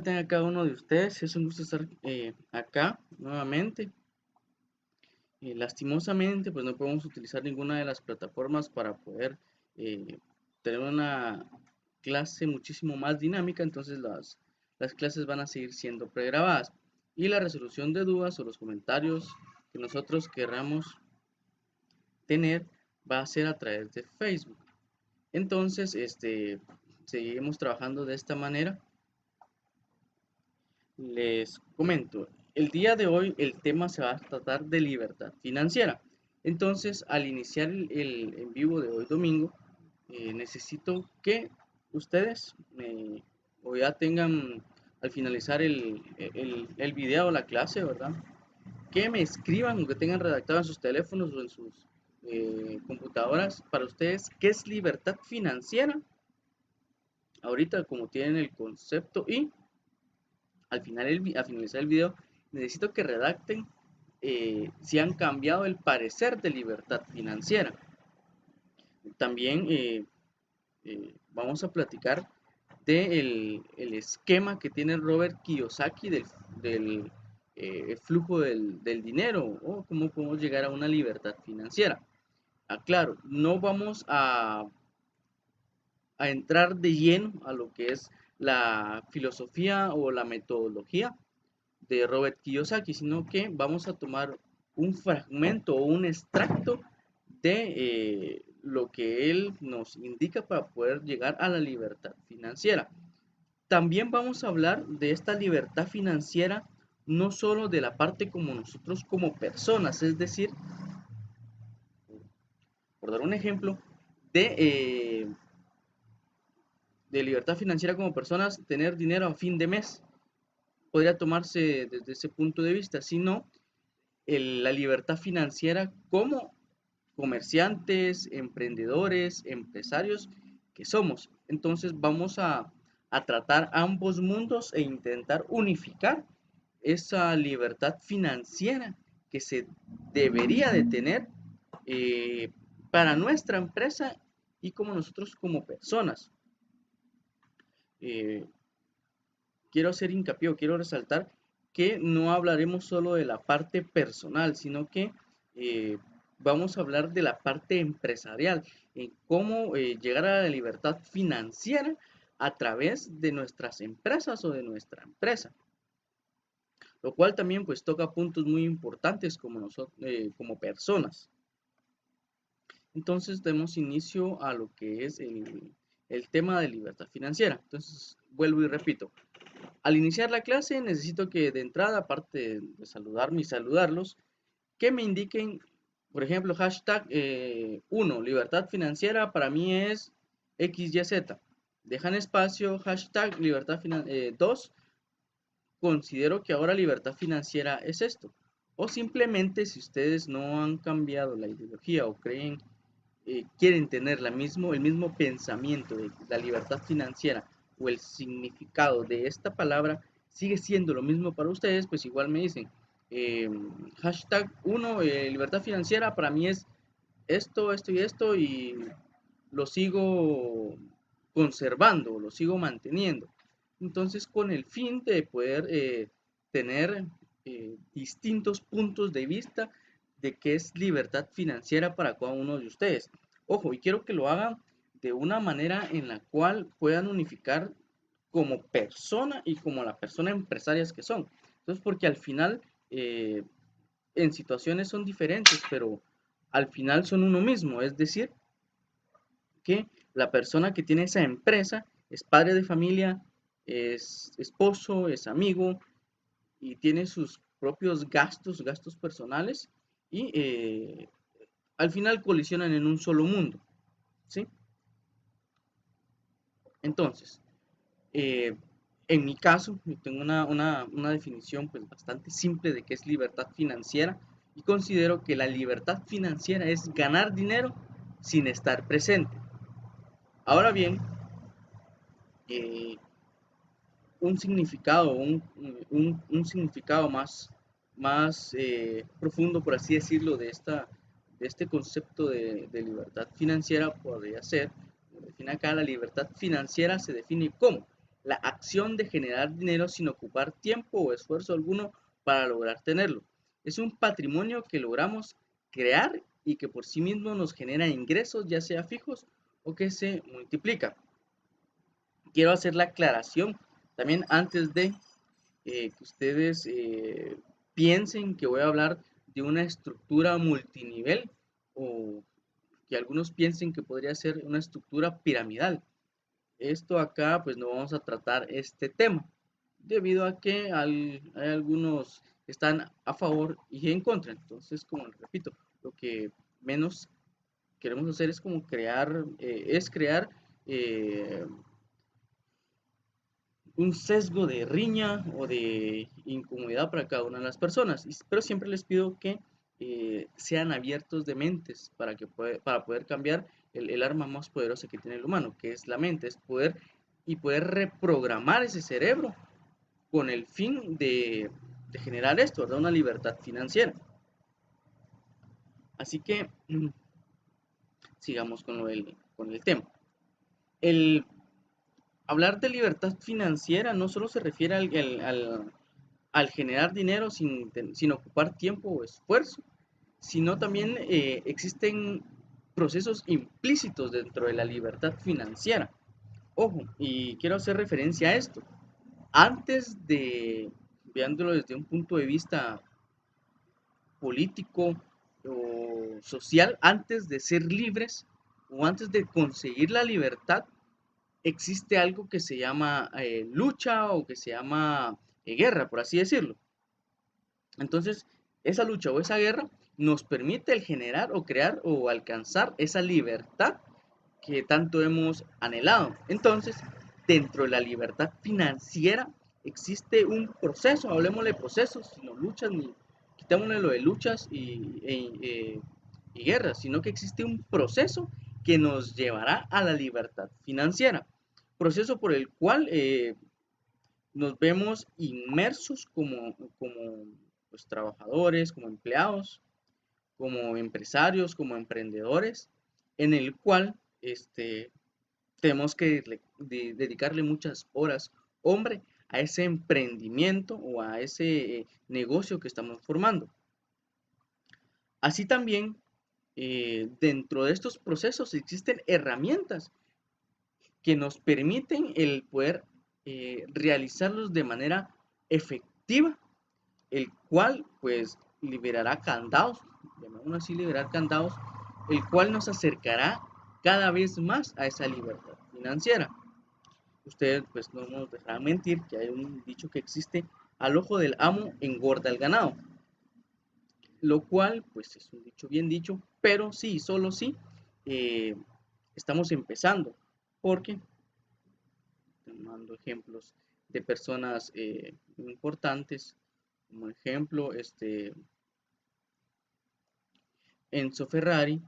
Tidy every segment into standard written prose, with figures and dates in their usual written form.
tenga cada uno de ustedes. Es un gusto estar acá nuevamente. Lastimosamente, pues no podemos utilizar ninguna de las plataformas para poder eh, tener una clase muchísimo más dinámica. Entonces las clases van a seguir siendo pregrabadas. Y la resolución de dudas o los comentarios que nosotros querramos tener va a ser a través de Facebook. Entonces, seguimos trabajando de esta manera. Les comento, el día de hoy el tema se va a tratar de libertad financiera. Entonces, al iniciar el en vivo de hoy domingo, necesito que ustedes o ya tengan al finalizar el video o la clase, ¿verdad? Que me escriban o que tengan redactado en sus teléfonos o en sus computadoras para ustedes qué es libertad financiera. Ahorita como tienen el concepto y al finalizar el video, necesito que redacten si han cambiado el parecer de libertad financiera. También vamos a platicar del el esquema que tiene Robert Kiyosaki del flujo del dinero o cómo podemos llegar a una libertad financiera. Aclaro, no vamos a entrar de lleno a lo que es la filosofía o la metodología de Robert Kiyosaki, sino que vamos a tomar un fragmento o un extracto de lo que él nos indica para poder llegar a la libertad financiera. También vamos a hablar de esta libertad financiera no solo de la parte como nosotros como personas, es decir, por dar un ejemplo, de, eh, de libertad financiera como personas, tener dinero a fin de mes, podría tomarse desde ese punto de vista, sino la libertad financiera como comerciantes, emprendedores, empresarios que somos. Entonces vamos a tratar ambos mundos e intentar unificar esa libertad financiera que se debería de tener eh, para nuestra empresa y como nosotros como personas. Eh, quiero hacer hincapié o quiero resaltar que no hablaremos solo de la parte personal, sino que eh, vamos a hablar de la parte empresarial, en cómo llegar a la libertad financiera a través de nuestras empresas o de nuestra empresa, lo cual también pues toca puntos muy importantes como nosotros como personas. Entonces demos inicio a lo que es el tema de libertad financiera. Entonces vuelvo y repito, al iniciar la clase necesito que de entrada, aparte de saludarme y saludarlos, que me indiquen, por ejemplo, hashtag 1, libertad financiera para mí es XYZ. Dejan espacio, hashtag libertad financiera 2, considero que ahora libertad financiera es esto. O simplemente si ustedes no han cambiado la ideología o creen, quieren tener el mismo pensamiento de la libertad financiera o el significado de esta palabra sigue siendo lo mismo para ustedes, pues igual me dicen, eh, hashtag 1, libertad financiera para mí es esto, esto y esto y lo sigo conservando, lo sigo manteniendo. Entonces, con el fin de poder tener distintos puntos de vista de qué es libertad financiera para cada uno de ustedes. Ojo, y quiero que lo hagan de una manera en la cual puedan unificar como persona y como la persona empresarias que son. Entonces, porque al final, en situaciones son diferentes, pero al final son uno mismo. Es decir, que la persona que tiene esa empresa es padre de familia, es esposo, es amigo y tiene sus propios gastos, gastos personales y al final colisionan en un solo mundo, ¿sí? Entonces, eh, en mi caso, yo tengo una definición pues bastante simple de qué es libertad financiera y considero que la libertad financiera es ganar dinero sin estar presente. Ahora bien, eh, un significado, un significado más profundo, por así decirlo, de este concepto de libertad financiera podría ser, como define acá, la libertad financiera se define como la acción de generar dinero sin ocupar tiempo o esfuerzo alguno para lograr tenerlo. Es un patrimonio que logramos crear y que por sí mismo nos genera ingresos, ya sea fijos o que se multiplica. Quiero hacer la aclaración también antes de que ustedes piensen que voy a hablar de una estructura multinivel o que algunos piensen que podría ser una estructura piramidal. Esto acá pues no vamos a tratar este tema debido a que hay algunos que están a favor y en contra. Entonces, como les repito, lo que menos queremos hacer es como crear eh, un sesgo de riña o de incomodidad para cada una de las personas. Pero siempre les pido que sean abiertos de mentes para poder cambiar el arma más poderosa que tiene el humano, que es la mente, es poder reprogramar ese cerebro con el fin de generar esto, ¿verdad? Una libertad financiera. Así que sigamos con el tema. El hablar de libertad financiera no solo se refiere al generar dinero sin ocupar tiempo o esfuerzo, sino también existen procesos implícitos dentro de la libertad financiera. Ojo, y quiero hacer referencia a esto. Antes de, viéndolo desde un punto de vista político o social, antes de ser libres o antes de conseguir la libertad, existe algo que se llama lucha o que se llama guerra, por así decirlo. Entonces, esa lucha o esa guerra nos permite el generar o crear o alcanzar esa libertad que tanto hemos anhelado. Entonces, dentro de la libertad financiera existe un proceso, hablemosle de procesos, no luchas ni quitémosle lo de luchas y guerras, sino que existe un proceso que nos llevará a la libertad financiera. Proceso por el cual nos vemos inmersos como pues, trabajadores, como empleados, como empresarios, como emprendedores, en el cual tenemos que dedicarle muchas horas, hombre, a ese emprendimiento o a ese negocio que estamos formando. Así también, dentro de estos procesos existen herramientas que nos permiten el poder realizarlos de manera efectiva, el cual pues liberará candados, llamémoslo así, liberar candados, el cual nos acercará cada vez más a esa libertad financiera. Ustedes pues no nos dejarán mentir que hay un dicho que existe: al ojo del amo engorda el ganado, lo cual pues es un dicho bien dicho, pero sí, solo sí, eh, estamos empezando, porque tomando ejemplos de personas importantes, como ejemplo, Enzo Ferrari,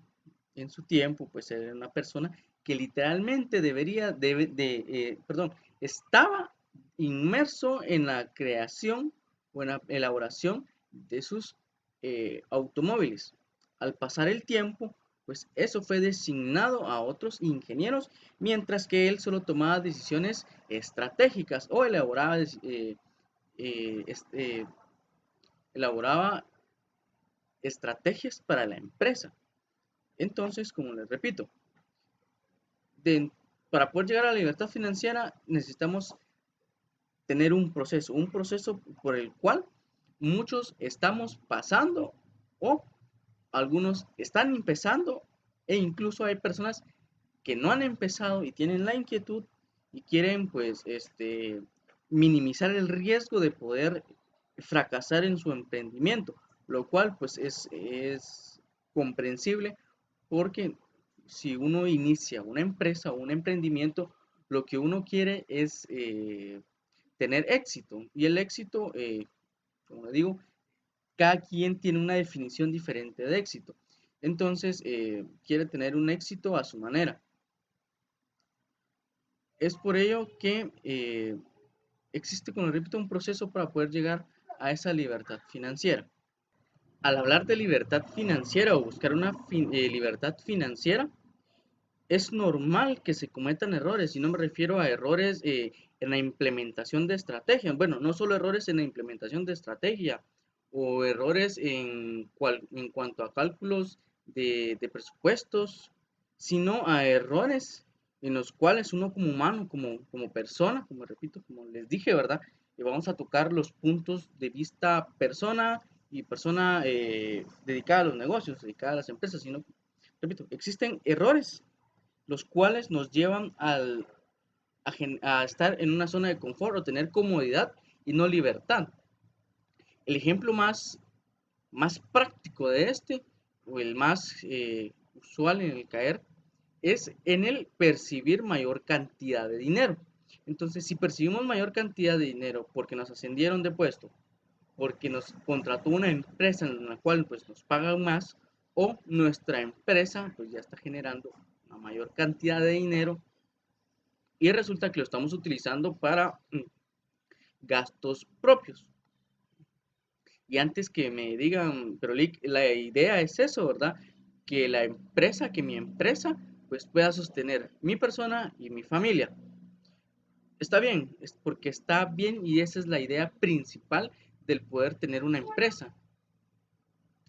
en su tiempo, pues era una persona que literalmente estaba inmerso en la creación o en la elaboración de sus automóviles. Al pasar el tiempo, pues eso fue designado a otros ingenieros, mientras que él solo tomaba decisiones estratégicas o eh, este, elaboraba estrategias para la empresa. Entonces, como les repito, de, para poder llegar a la libertad financiera necesitamos tener un proceso por el cual muchos estamos pasando o algunos están empezando e incluso hay personas que no han empezado y tienen la inquietud y quieren pues minimizar el riesgo de poder fracasar en su emprendimiento, lo cual pues es comprensible porque si uno inicia una empresa o un emprendimiento, lo que uno quiere es tener éxito. Y el éxito, como le digo, cada quien tiene una definición diferente de éxito. Entonces, quiere tener un éxito a su manera. Es por ello que existe, como repito, un proceso para poder llegar a esa libertad financiera. Al hablar de libertad financiera o buscar una libertad financiera, es normal que se cometan errores, y no me refiero a errores en la implementación de estrategias. Bueno, no solo errores en la implementación de estrategia o errores en cuanto a cálculos de presupuestos, sino a errores en los cuales uno como humano, como persona, como repito, como les dije, ¿verdad? Y vamos a tocar los puntos de vista persona y persona dedicada a los negocios, dedicada a las empresas, sino, repito, existen errores los cuales nos llevan a estar en una zona de confort o tener comodidad y no libertad. El ejemplo más práctico de este, o el más usual en el caer, es en el percibir mayor cantidad de dinero. Entonces, si percibimos mayor cantidad de dinero porque nos ascendieron de puesto, porque nos contrató una empresa en la cual pues nos pagan más, o nuestra empresa pues ya está generando una mayor cantidad de dinero y resulta que lo estamos utilizando para gastos propios. Y antes que me digan, pero la idea es eso, ¿verdad? Que mi empresa, pues pueda sostener mi persona y mi familia. Está bien, es porque está bien y esa es la idea principal del poder tener una empresa,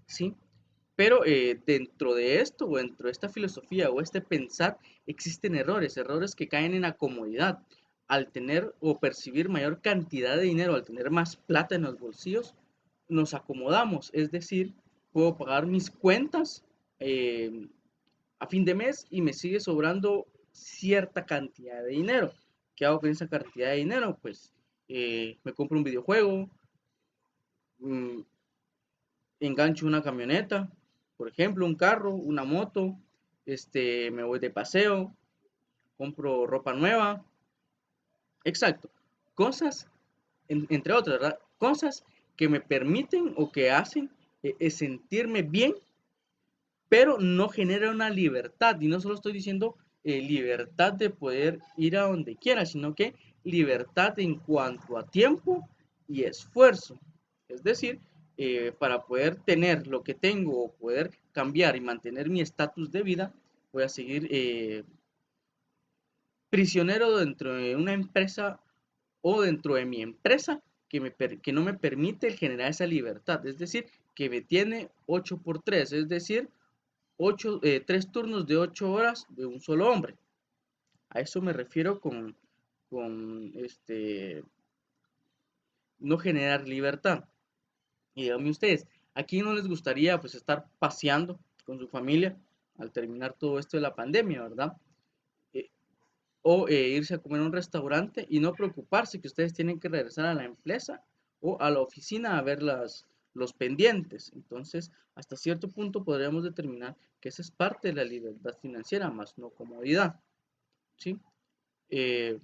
¿sí? Pero dentro de esto o dentro de esta filosofía o este pensar existen errores que caen en la comodidad. Al tener o percibir mayor cantidad de dinero, al tener más plata en los bolsillos, nos acomodamos. Es decir, puedo pagar mis cuentas eh, a fin de mes y me sigue sobrando cierta cantidad de dinero. ¿Qué hago con esa cantidad de dinero? Pues me compro un videojuego, mm, engancho una camioneta, por ejemplo, un carro, una moto, me voy de paseo, compro ropa nueva, exacto, cosas, entre otras, ¿verdad? Cosas que me permiten o que hacen sentirme bien, pero no genera una libertad, y no solo estoy diciendo libertad de poder ir a donde quiera, sino que libertad en cuanto a tiempo y esfuerzo. Es decir, para poder tener lo que tengo o poder cambiar y mantener mi estatus de vida, voy a seguir prisionero dentro de una empresa o dentro de mi empresa que no me permite generar esa libertad. Es decir, que me tiene 8 por 3, es decir, 3 turnos de 8 horas de un solo hombre. A eso me refiero con no generar libertad. Y díganme ustedes, ¿a quién no les gustaría pues estar paseando con su familia al terminar todo esto de la pandemia, verdad? Eh, o irse a comer a un restaurante y no preocuparse que ustedes tienen que regresar a la empresa o a la oficina a ver los pendientes. Entonces, hasta cierto punto podríamos determinar que esa es parte de la libertad financiera, más no comodidad, ¿sí? Eh,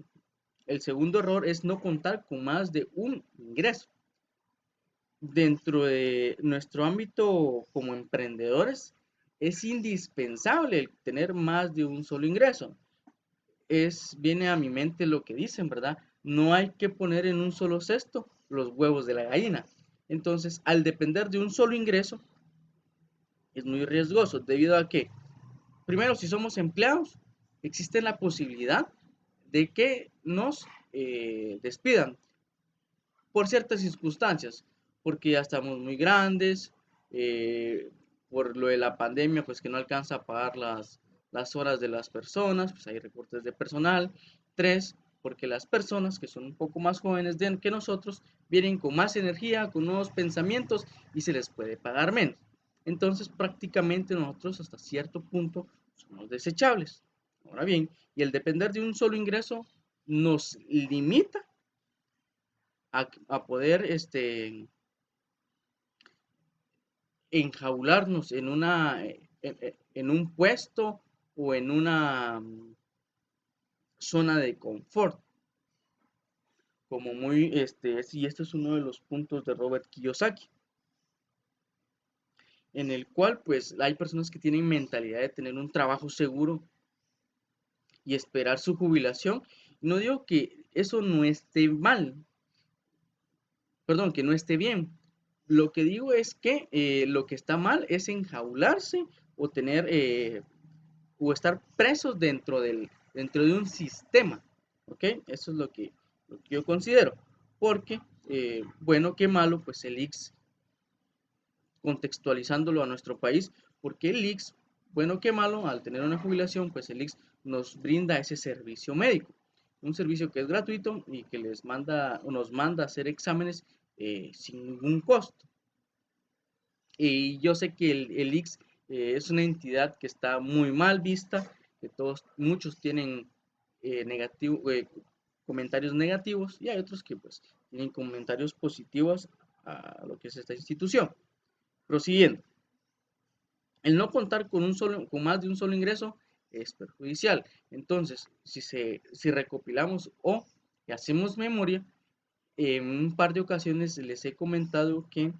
el segundo error es no contar con más de un ingreso. Dentro de nuestro ámbito como emprendedores, es indispensable el tener más de un solo ingreso. Viene a mi mente lo que dicen, ¿verdad? No hay que poner en un solo cesto los huevos de la gallina. Entonces, al depender de un solo ingreso, es muy riesgoso, debido a que, primero, si somos empleados, existe la posibilidad de que nos despidan por ciertas circunstancias, porque ya estamos muy grandes, eh, por lo de la pandemia, pues que no alcanza a pagar las horas de las personas, pues hay recortes de personal. Tres, porque las personas que son un poco más jóvenes que nosotros vienen con más energía, con nuevos pensamientos y se les puede pagar menos. Entonces prácticamente nosotros hasta cierto punto somos desechables. Ahora bien, y el depender de un solo ingreso nos limita a poder enjaularnos en un puesto o en una zona de confort, como y este es uno de los puntos de Robert Kiyosaki, en el cual pues hay personas que tienen mentalidad de tener un trabajo seguro y esperar su jubilación. No digo que eso no esté mal, perdón, que no esté bien. Lo que digo es que lo que está mal es enjaularse o tener o estar presos dentro de un sistema, ¿ok? Eso es lo que yo considero, porque, bueno, qué malo, pues el IX, contextualizándolo a nuestro país, porque el IX, bueno, qué malo, al tener una jubilación, pues el IX nos brinda ese servicio médico, un servicio que es gratuito y que les manda, o nos manda a hacer exámenes sin ningún costo. Y yo sé que el IX es una entidad que está muy mal vista, que muchos tienen comentarios negativos y hay otros que pues tienen comentarios positivos a lo que es esta institución. Prosiguiendo, el no contar con más de un solo ingreso es perjudicial. Entonces, si recopilamos o hacemos memoria, en un par de ocasiones les he comentado que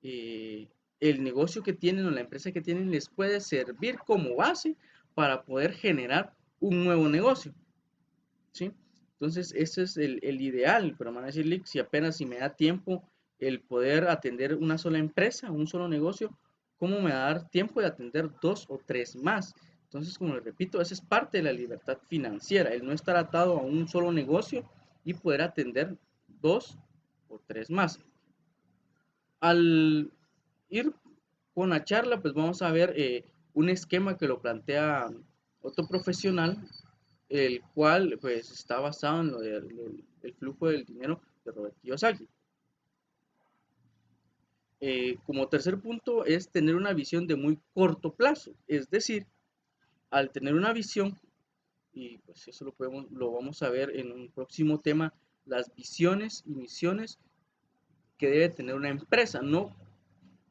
eh, el negocio que tienen o la empresa que tienen les puede servir como base para poder generar un nuevo negocio, ¿sí? Entonces, ese es el ideal, pero me van a decir, si apenas si me da tiempo el poder atender una sola empresa, un solo negocio, ¿cómo me va a dar tiempo de atender dos o tres más? Entonces, como les repito, esa es parte de la libertad financiera, el no estar atado a un solo negocio y poder atender dos o tres más. Al ir con la charla, pues vamos a ver un esquema que lo plantea otro profesional, el cual pues está basado en el flujo del dinero de Robert Kiyosaki. Como tercer punto es tener una visión de muy corto plazo, es decir, al tener una visión, y pues eso lo vamos a ver en un próximo tema, las visiones y misiones que debe tener una empresa, no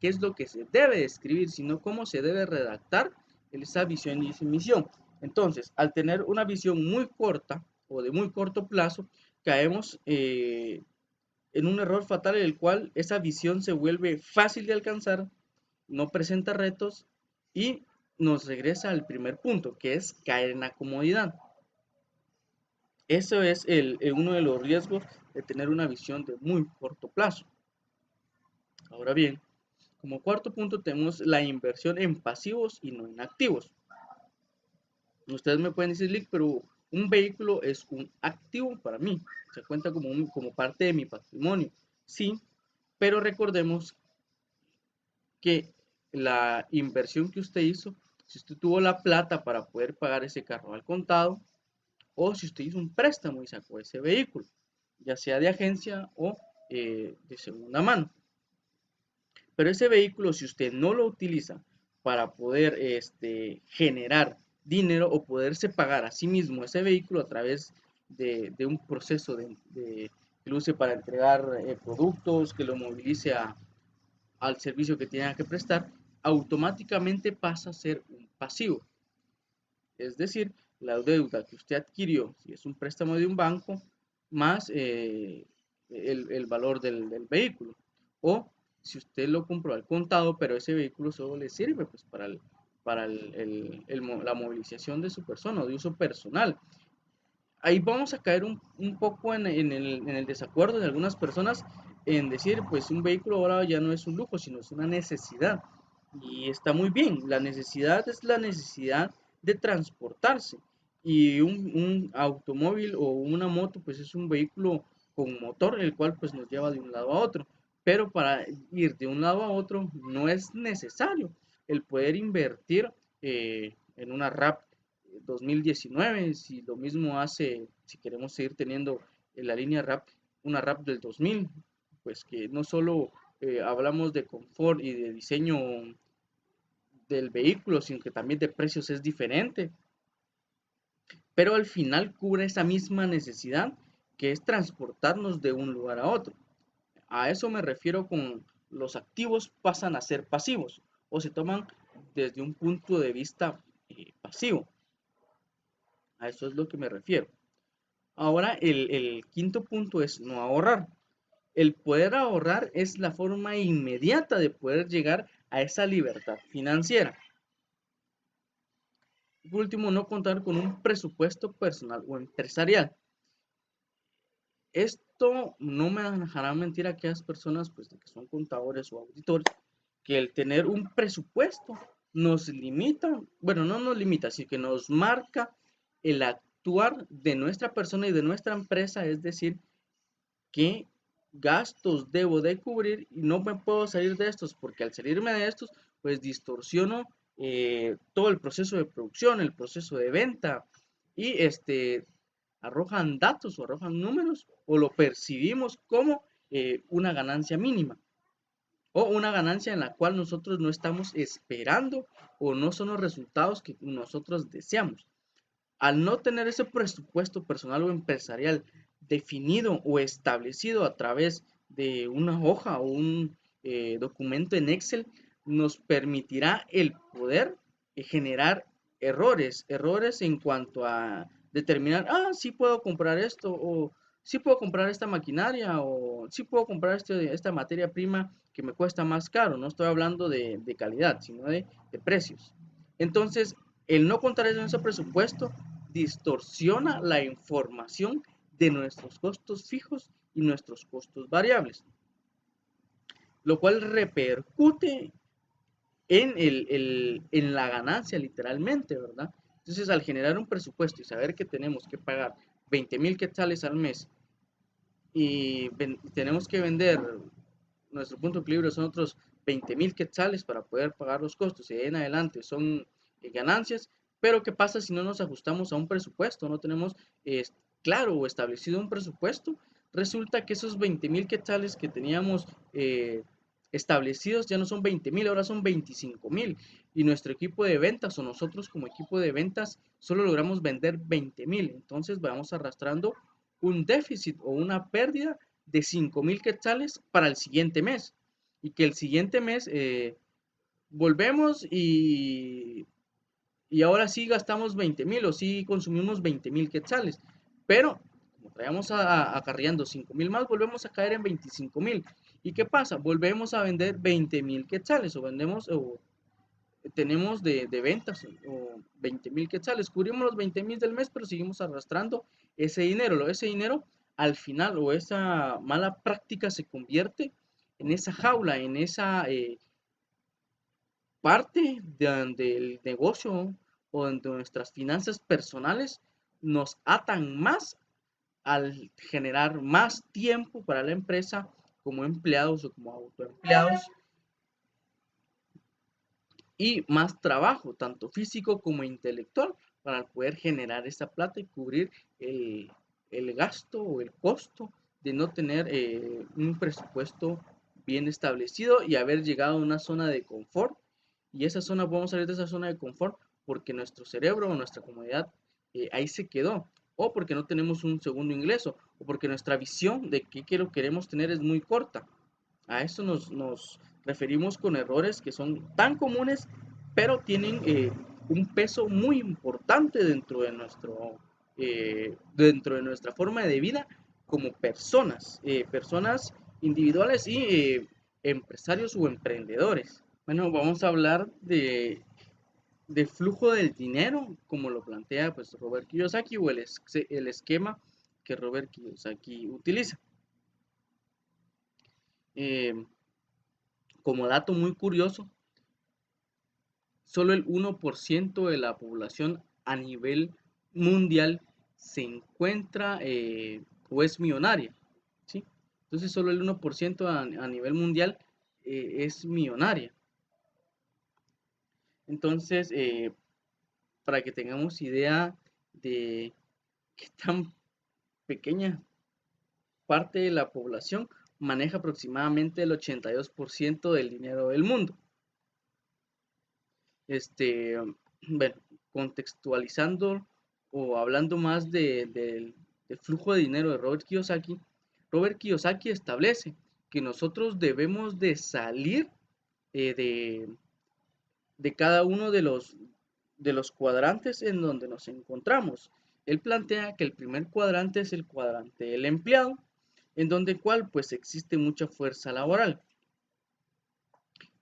qué es lo que se debe escribir, sino cómo se debe redactar esa visión y esa misión. Entonces, al tener una visión muy corta o de muy corto plazo, caemos en un error fatal en el cual esa visión se vuelve fácil de alcanzar, no presenta retos y nos regresa al primer punto, que es caer en la comodidad. Eso es uno de los riesgos de tener una visión de muy corto plazo. Ahora bien, como cuarto punto tenemos la inversión en pasivos y no en activos. Ustedes me pueden decir, Lick, pero un vehículo es un activo para mí, se cuenta como parte de mi patrimonio. Sí, pero recordemos que la inversión que usted hizo, si usted tuvo la plata para poder pagar ese carro al contado, o si usted hizo un préstamo y sacó ese vehículo, ya sea de agencia o de segunda mano. Pero ese vehículo, si usted no lo utiliza para poder generar dinero o poderse pagar a sí mismo ese vehículo a través de un proceso que lo use para entregar productos, que lo movilice al servicio que tenga que prestar, automáticamente pasa a ser un pasivo. Es decir, la deuda que usted adquirió, si es un préstamo de un banco, más el valor del vehículo. O si usted lo compró al contado, pero ese vehículo solo le sirve pues, para la movilización de su persona o de uso personal. Ahí vamos a caer un poco en el desacuerdo de algunas personas en decir, pues un vehículo ahora ya no es un lujo, sino es una necesidad. Y está muy bien, la necesidad es la necesidad de transportarse. Y un automóvil o una moto, pues es un vehículo con motor, el cual pues nos lleva de un lado a otro. Pero para ir de un lado a otro no es necesario el poder invertir en una RAP 2019, si lo mismo hace, si queremos seguir teniendo la línea RAP, una RAP del 2000, pues que no solo hablamos de confort y de diseño del vehículo, sino que también de precios es diferente, pero al final cubre esa misma necesidad que es transportarnos de un lugar a otro. A eso me refiero con los activos pasan a ser pasivos o se toman desde un punto de vista pasivo. A eso es lo que me refiero. Ahora, el quinto punto es no ahorrar. El poder ahorrar es la forma inmediata de poder llegar a esa libertad financiera. Por último, no contar con un presupuesto personal o empresarial. Esto no me dejará mentir a aquellas personas pues, que son contadores o auditores, que el tener un presupuesto nos limita, bueno, no nos limita, sino que nos marca el actuar de nuestra persona y de nuestra empresa, es decir, qué gastos debo de cubrir y no me puedo salir de estos porque al salirme de estos pues distorsiono todo el proceso de producción, el proceso de venta y arrojan datos o arrojan números o lo percibimos como una ganancia mínima o una ganancia en la cual nosotros no estamos esperando o no son los resultados que nosotros deseamos. Al no tener ese presupuesto personal o empresarial definido o establecido a través de una hoja o un documento en Excel, nos permitirá el poder generar errores en cuanto a determinar, sí puedo comprar esto, o sí puedo comprar esta maquinaria, o sí puedo comprar esta materia prima que me cuesta más caro. No estoy hablando de calidad, sino de precios. Entonces, el no contar en ese presupuesto distorsiona la información de nuestros costos fijos y nuestros costos variables, lo cual repercute en la ganancia literalmente, ¿verdad? Entonces, al generar un presupuesto y saber que tenemos que pagar 20,000 quetzales al mes y tenemos que vender, nuestro punto de equilibrio son otros 20,000 quetzales para poder pagar los costos y de ahí en adelante son ganancias, pero ¿qué pasa si no nos ajustamos a un presupuesto? No tenemos eh, claro o establecido un presupuesto. Resulta que esos 20,000 quetzales que teníamos establecidos ya no son 20,000, ahora son 25,000 y nuestro equipo de ventas o nosotros como equipo de ventas solo logramos vender 20,000, entonces vamos arrastrando un déficit o una pérdida de 5,000 quetzales para el siguiente mes. Y que el siguiente mes volvemos y ahora sí gastamos 20,000 o sí consumimos 20,000 quetzales. Pero como traíamos acarreando 5,000 más, volvemos a caer en 25,000. ¿Y qué pasa? Volvemos a vender 20,000 quetzales o vendemos o tenemos de ventas o 20,000 quetzales. Cubrimos los 20,000 del mes, pero seguimos arrastrando ese dinero. Ese dinero al final o esa mala práctica se convierte en esa jaula, en esa parte de donde el negocio o donde nuestras finanzas personales nos atan más al generar más tiempo para la empresa como empleados o como autoempleados y más trabajo, tanto físico como intelectual, para poder generar esa plata y cubrir el gasto o el costo de no tener un presupuesto bien establecido y haber llegado a una zona de confort. Y esa zona, podemos salir de esa zona de confort porque nuestro cerebro o nuestra comodidad ahí se quedó, o porque no tenemos un segundo ingreso, o porque nuestra visión de qué queremos tener es muy corta. A eso nos referimos con errores que son tan comunes, pero tienen un peso muy importante dentro de nuestra forma de vida como personas, personas individuales y empresarios o emprendedores. Bueno, vamos a hablar de flujo del dinero, como lo plantea pues, Robert Kiyosaki o el esquema que Robert Kiyosaki utiliza. Eh, Como dato muy curioso, solo el 1% de la población a nivel mundial se encuentra o es millonaria, ¿sí? Entonces solo el 1% a nivel mundial es millonaria. Entonces, para que tengamos idea de qué tan pequeña parte de la población maneja aproximadamente el 82% del dinero del mundo. Este, bueno, contextualizando o hablando más del flujo de dinero de Robert Kiyosaki establece que nosotros debemos de salir eh, de, de cada uno de los cuadrantes en donde nos encontramos. Él plantea que el primer cuadrante es el cuadrante del empleado, en donde cual pues existe mucha fuerza laboral.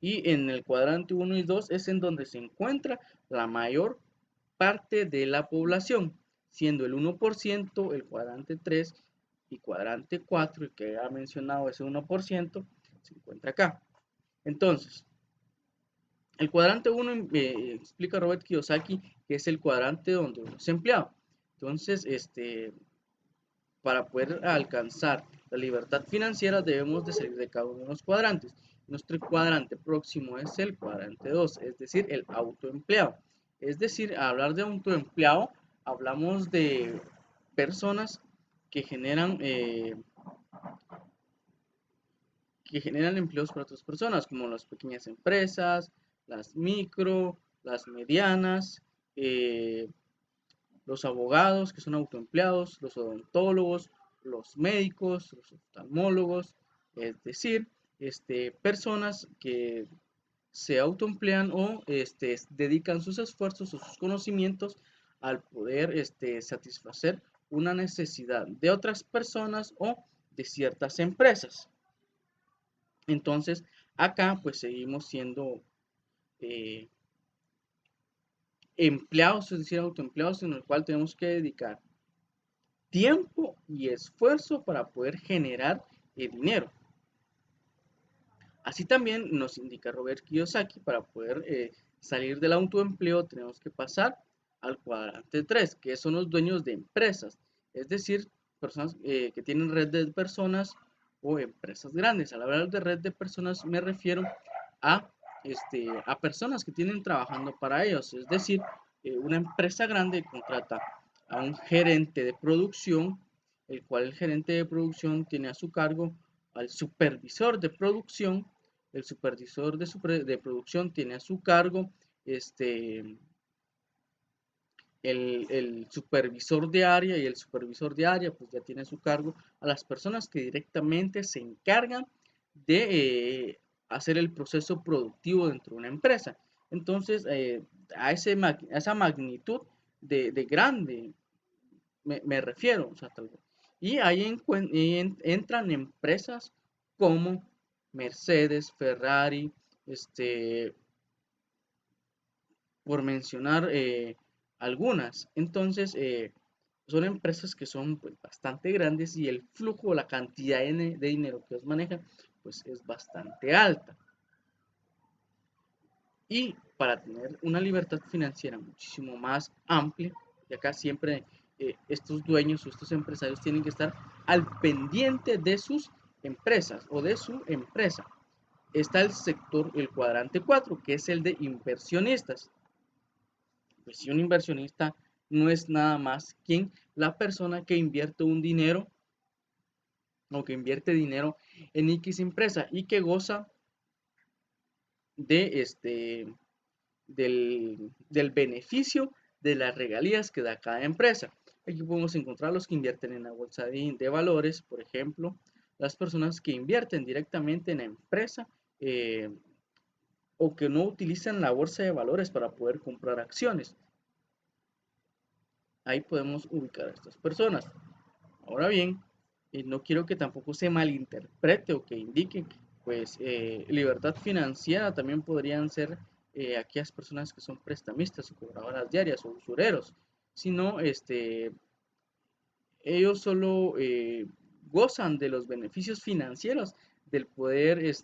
Y en el cuadrante 1 y 2 es en donde se encuentra la mayor parte de la población, siendo el 1% el cuadrante 3 y cuadrante 4, el que ha mencionado ese 1%, se encuentra acá. Entonces, El cuadrante 1 explica Robert Kiyosaki que es el cuadrante donde uno es empleado. Entonces, para poder alcanzar la libertad financiera debemos de salir de cada uno de los cuadrantes. Nuestro cuadrante próximo es el cuadrante 2, es decir, el autoempleado. Es decir, al hablar de autoempleado, hablamos de personas que generan empleos para otras personas, como las pequeñas empresas, las micro, las medianas, eh, los abogados que son autoempleados, los odontólogos, los médicos, los oftalmólogos, es decir, personas que se autoemplean o dedican sus esfuerzos o sus conocimientos al poder satisfacer una necesidad de otras personas o de ciertas empresas. Entonces, acá pues seguimos siendo eh, empleados, es decir, autoempleados, en el cual tenemos que dedicar tiempo y esfuerzo para poder generar dinero. Así también nos indica Robert Kiyosaki, para poder salir del autoempleo tenemos que pasar al cuadrante 3, que son los dueños de empresas, es decir, personas que tienen red de personas o empresas grandes. Al hablar de red de personas me refiero a, a personas que tienen trabajando para ellos, es decir, una empresa grande contrata a un gerente de producción, el cual el gerente de producción tiene a su cargo al supervisor de producción. El supervisor de producción tiene a su cargo este, el supervisor de área, y el supervisor de área pues ya tiene a su cargo a las personas que directamente se encargan de hacer el proceso productivo dentro de una empresa. Entonces, a esa magnitud de grande me refiero, o sea, tal vez. Y ahí entran empresas como Mercedes, Ferrari, por mencionar algunas. Entonces, son empresas que son pues, bastante grandes, y el flujo, la cantidad de dinero que ellos manejan, pues es bastante alta. Y para tener una libertad financiera muchísimo más amplia, y acá siempre estos dueños o estos empresarios tienen que estar al pendiente de sus empresas o de su empresa. Está el sector, el cuadrante 4, que es el de inversionistas. Pues si un inversionista no es nada más que la persona que invierte un dinero o que invierte dinero en X empresa y que goza de del beneficio de las regalías que da cada empresa. Aquí podemos encontrar los que invierten en la bolsa de valores, por ejemplo, las personas que invierten directamente en la empresa, o que no utilizan la bolsa de valores para poder comprar acciones. Ahí podemos ubicar a estas personas. Ahora bien, no quiero que tampoco se malinterprete o que indique, pues libertad financiera también podrían ser aquellas personas que son prestamistas o cobradoras diarias o usureros, sino ellos solo gozan de los beneficios financieros del poder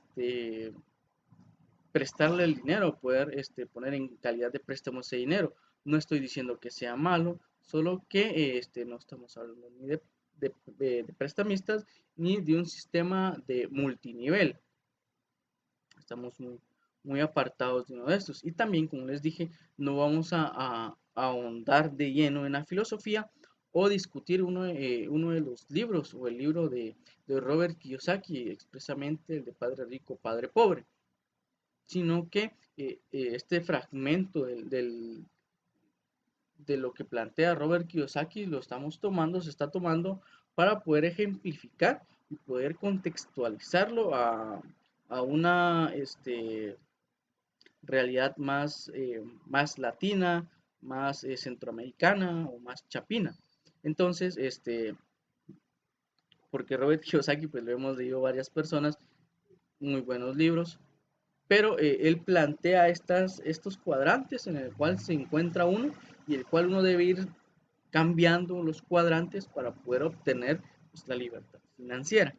prestarle el dinero, poder poner en calidad de préstamo ese dinero. No estoy diciendo que sea malo, solo que no estamos hablando ni de prestamistas ni de un sistema de multinivel. Estamos muy apartados de uno de estos. Y también, como les dije, no vamos a ahondar de lleno en la filosofía o discutir uno de los libros o el libro de Robert Kiyosaki, expresamente el de Padre Rico, Padre Pobre, sino que este fragmento de lo que plantea Robert Kiyosaki lo estamos tomando, se está tomando para poder ejemplificar y poder contextualizarlo a una realidad más latina, más centroamericana o más chapina. Entonces, porque Robert Kiyosaki, pues lo hemos leído varias personas, muy buenos libros, pero él plantea estos cuadrantes en el cual se encuentra uno, y el cual uno debe ir cambiando los cuadrantes para poder obtener pues, la libertad financiera.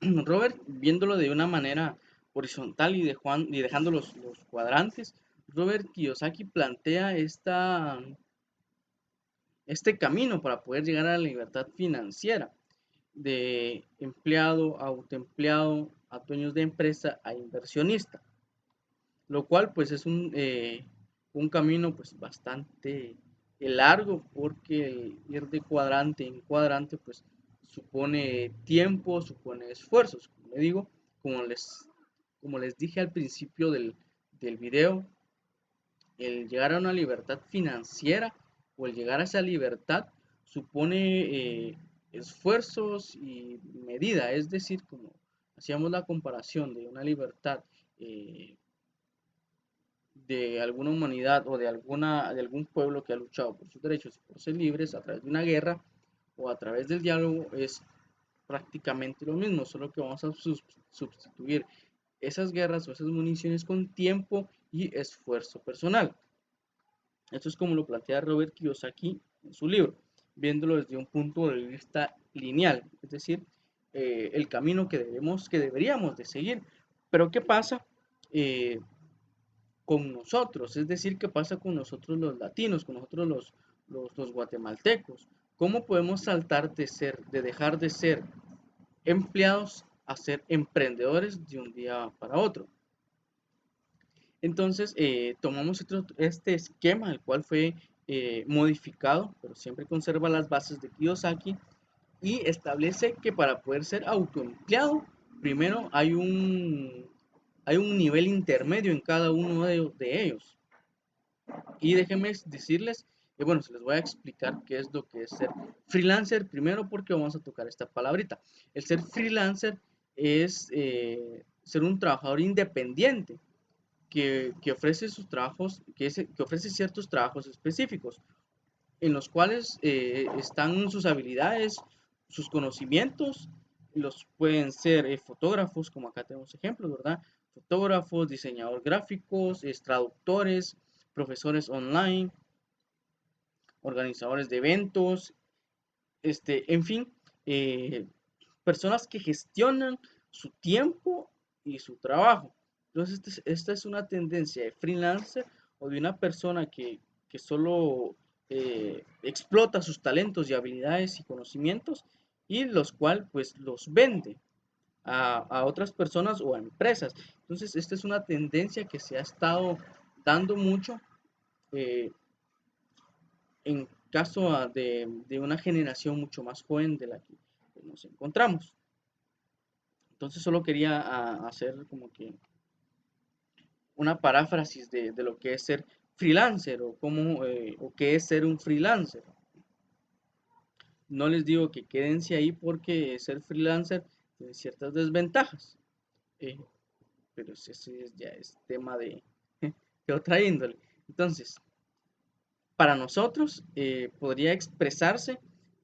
Robert, viéndolo de una manera horizontal y dejando los cuadrantes, Robert Kiyosaki plantea este camino para poder llegar a la libertad financiera de empleado a autoempleado, a dueños de empresa, a inversionista, lo cual pues es un camino pues bastante largo, porque el ir de cuadrante en cuadrante pues supone tiempo, supone esfuerzos, como le digo, como les, como les dije al principio del video. El llegar a una libertad financiera o el llegar a esa libertad supone esfuerzos y medida, es decir, como hacíamos la comparación de una libertad eh, de alguna humanidad o de algún pueblo que ha luchado por sus derechos y por ser libres a través de una guerra o a través del diálogo, es prácticamente lo mismo, solo que vamos a sustituir esas guerras o esas municiones con tiempo y esfuerzo personal. Esto es como lo plantea Robert Kiyosaki en su libro, viéndolo desde un punto de vista lineal, es decir, el camino que deberíamos de seguir. Pero ¿qué pasa eh, con nosotros? Es decir, ¿qué pasa con nosotros los latinos, con nosotros los guatemaltecos? ¿Cómo podemos saltar de dejar de ser empleados a ser emprendedores de un día para otro? Entonces, tomamos este esquema, el cual fue modificado, pero siempre conserva las bases de Kiyosaki, y establece que para poder ser autoempleado, primero hay un nivel intermedio en cada uno de ellos. Y déjenme decirles, bueno, se les voy a explicar qué es lo que es ser freelancer, primero porque vamos a tocar esta palabrita. El ser freelancer es ser un trabajador independiente que ofrece sus trabajos, que ofrece ciertos trabajos específicos, en los cuales están sus habilidades, sus conocimientos. Los pueden ser fotógrafos, como acá tenemos ejemplos, ¿verdad? Fotógrafos, diseñadores gráficos, traductores, profesores online, organizadores de eventos, en fin, eh, personas que gestionan su tiempo y su trabajo. Entonces, esta es una tendencia de freelancer o de una persona que solo explota sus talentos y habilidades y conocimientos, y los cual pues los vende a otras personas o a empresas. Entonces, esta es una tendencia que se ha estado dando mucho eh, en caso de una generación mucho más joven de la que nos encontramos. Entonces solo quería hacer como que una paráfrasis de lo que es ser freelancer o o qué es ser un freelancer. No les digo que quédense ahí porque ser freelancer tiene ciertas desventajas, eh, pero ese ya es tema de otra índole. Entonces, para nosotros podría expresarse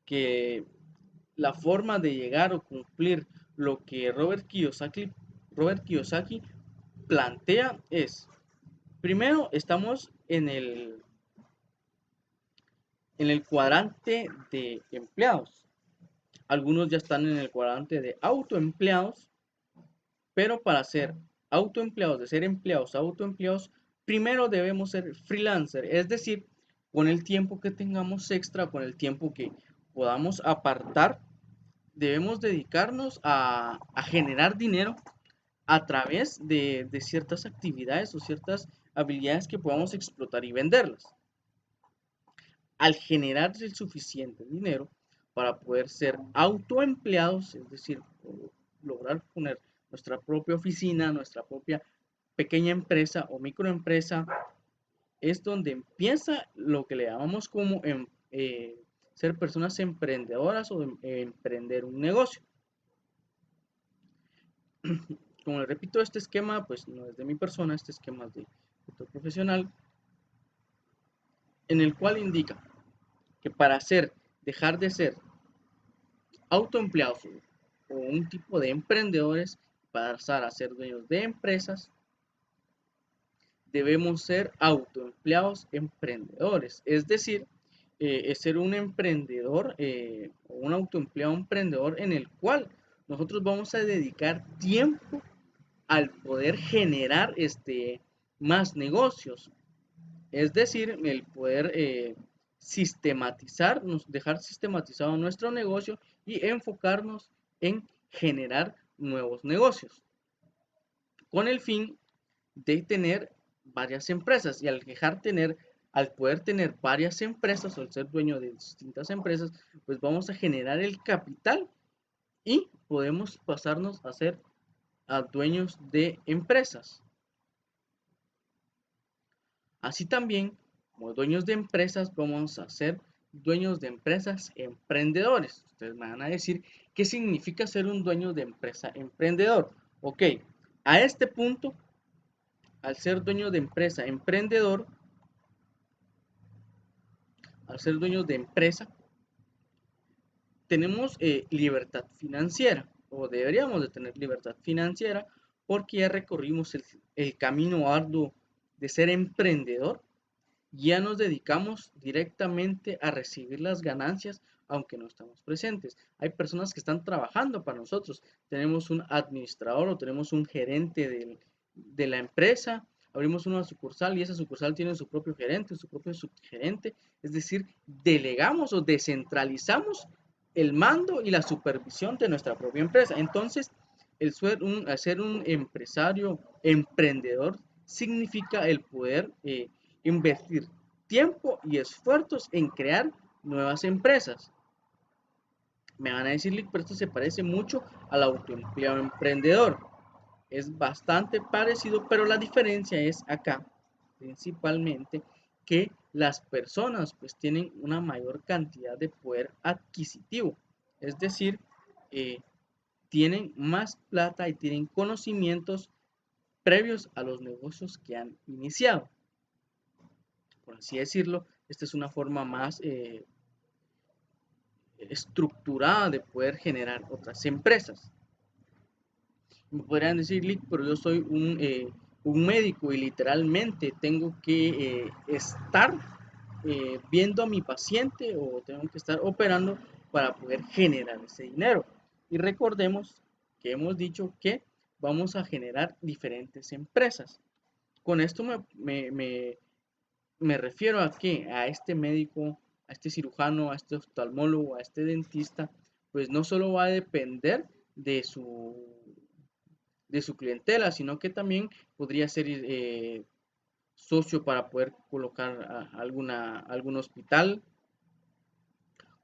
que la forma de llegar o cumplir lo que Robert Kiyosaki plantea es, primero estamos en el cuadrante de empleados. Algunos ya están en el cuadrante de autoempleados, pero para ser autoempleados, de ser empleados a autoempleados, primero debemos ser freelancer, es decir, con el tiempo que tengamos extra, con el tiempo que podamos apartar, debemos dedicarnos a generar dinero a través de ciertas actividades o ciertas habilidades que podamos explotar y venderlas. Al generar el suficiente dinero para poder ser autoempleados, es decir, lograr poner nuestra propia oficina, nuestra propia pequeña empresa o microempresa, es donde empieza lo que le llamamos como ser personas emprendedoras o emprender un negocio. Como les repito, este esquema pues no es de mi persona, este esquema es de otro profesional, en el cual indica que para dejar de ser autoempleados o un tipo de emprendedores, pasar a ser dueños de empresas, debemos ser autoempleados emprendedores. Es decir, es ser un emprendedor o un autoempleado emprendedor en el cual nosotros vamos a dedicar tiempo al poder generar más negocios. Es decir, el poder sistematizar, dejar sistematizado nuestro negocio y enfocarnos en generar nuevos negocios, con el fin de tener varias empresas. Y al poder tener varias empresas, o al ser dueño de distintas empresas, pues vamos a generar el capital y podemos pasarnos a ser dueños de empresas. Así también, como dueños de empresas, vamos a ser dueños de empresas emprendedores. Ustedes me van a decir qué significa ser un dueño de empresa emprendedor. Ok, a este punto, al ser dueño de empresa emprendedor, al ser dueños de empresa, tenemos libertad financiera, o deberíamos de tener libertad financiera, porque ya recorrimos el camino arduo de ser emprendedor. Ya nos dedicamos directamente a recibir las ganancias, aunque no estamos presentes. Hay personas que están trabajando para nosotros. Tenemos un administrador o tenemos un gerente de la empresa. Abrimos una sucursal y esa sucursal tiene su propio gerente, su propio subgerente. Es decir, delegamos o descentralizamos el mando y la supervisión de nuestra propia empresa. Entonces, ser un empresario emprendedor significa el poder invertir tiempo y esfuerzos en crear nuevas empresas. Me van a decir, pero esto se parece mucho al autoempleado emprendedor. Es bastante parecido, pero la diferencia es acá, principalmente, que las personas pues tienen una mayor cantidad de poder adquisitivo. Es decir, eh, tienen más plata y tienen conocimientos previos a los negocios que han iniciado. Por así decirlo, esta es una forma más estructurada de poder generar otras empresas. Me podrían decir, Lick, pero yo soy un médico y literalmente tengo que estar viendo a mi paciente o tengo que estar operando para poder generar ese dinero. Y recordemos que hemos dicho que vamos a generar diferentes empresas. Con esto me refiero a que a este médico, a este cirujano, a este oftalmólogo, a este dentista, pues no solo va a depender de su clientela, sino que también podría ser socio para poder colocar algún hospital,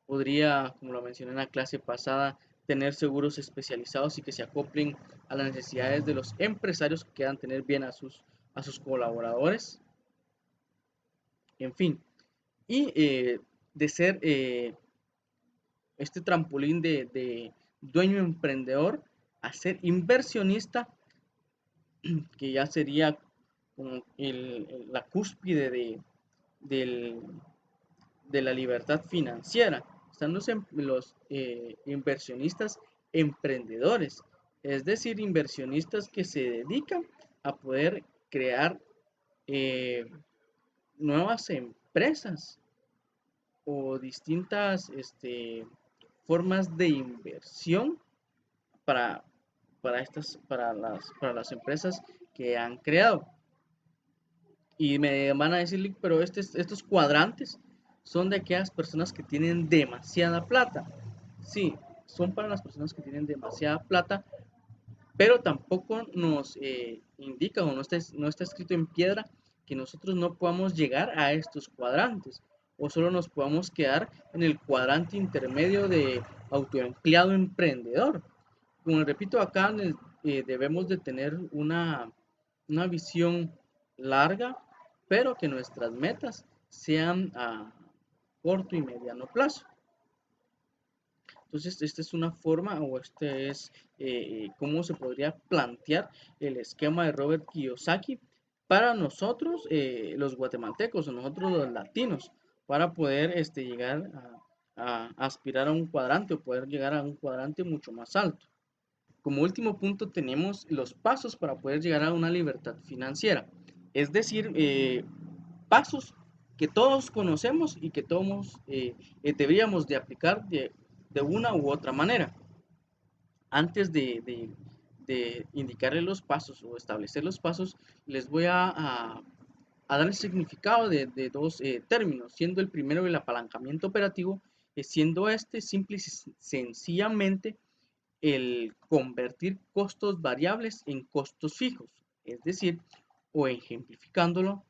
podría, como lo mencioné en la clase pasada, tener seguros especializados y que se acoplen a las necesidades de los empresarios que quieran tener bien a sus colaboradores, en fin. Y de ser este trampolín de dueño emprendedor a ser inversionista, que ya sería como la cúspide del- de la libertad financiera. Están los inversionistas emprendedores, es decir, inversionistas que se dedican a poder crear eh, nuevas empresas o distintas formas de inversión para, para las empresas que han creado. Y me van a decir, pero estos cuadrantes son de aquellas personas que tienen demasiada plata. Sí, son para las personas que tienen demasiada plata, pero tampoco nos indica o no está escrito en piedra que nosotros no podamos llegar a estos cuadrantes o solo nos podamos quedar en el cuadrante intermedio de autoempleado emprendedor. Como repito, acá debemos de tener una visión larga, pero que nuestras metas sean a corto y mediano plazo. Entonces, esta es una forma o este es cómo se podría plantear el esquema de Robert Kiyosaki para nosotros, los guatemaltecos o nosotros los latinos, para poder llegar a aspirar a un cuadrante o poder llegar a un cuadrante mucho más alto. Como último punto tenemos los pasos para poder llegar a una libertad financiera, es decir, pasos que todos conocemos y que todos deberíamos de aplicar de una u otra manera. Antes de indicarles los pasos o establecer los pasos, les voy a a dar el significado de dos términos, siendo el primero el apalancamiento operativo, siendo este simple y sencillamente el convertir costos variables en costos fijos. Es decir, o ejemplificándolo,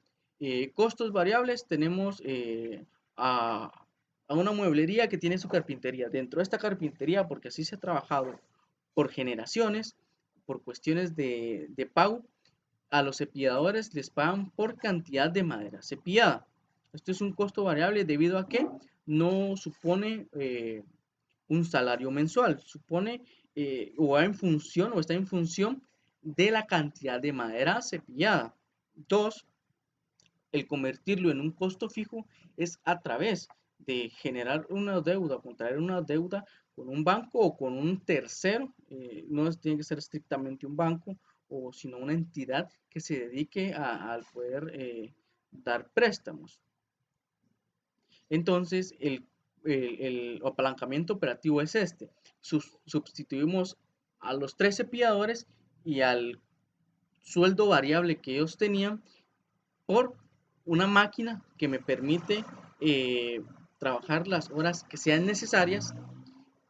costos variables tenemos a, a una mueblería que tiene su carpintería. Dentro de esta carpintería, porque así se ha trabajado por generaciones, por cuestiones de pago, a los cepilladores les pagan por cantidad de madera cepillada. Esto es un costo variable debido a que no supone un salario mensual, supone o va en función o está en función de la cantidad de madera cepillada. Dos, el convertirlo en un costo fijo es a través de generar una deuda, contraer una deuda con un banco o con un tercero, no tiene que ser estrictamente un banco, o sino una entidad que se dedique al poder dar préstamos. Entonces, el apalancamiento operativo es este. Sustituimos a los tres cepilladores y al sueldo variable que ellos tenían por una máquina que me permite eh, trabajar las horas que sean necesarias,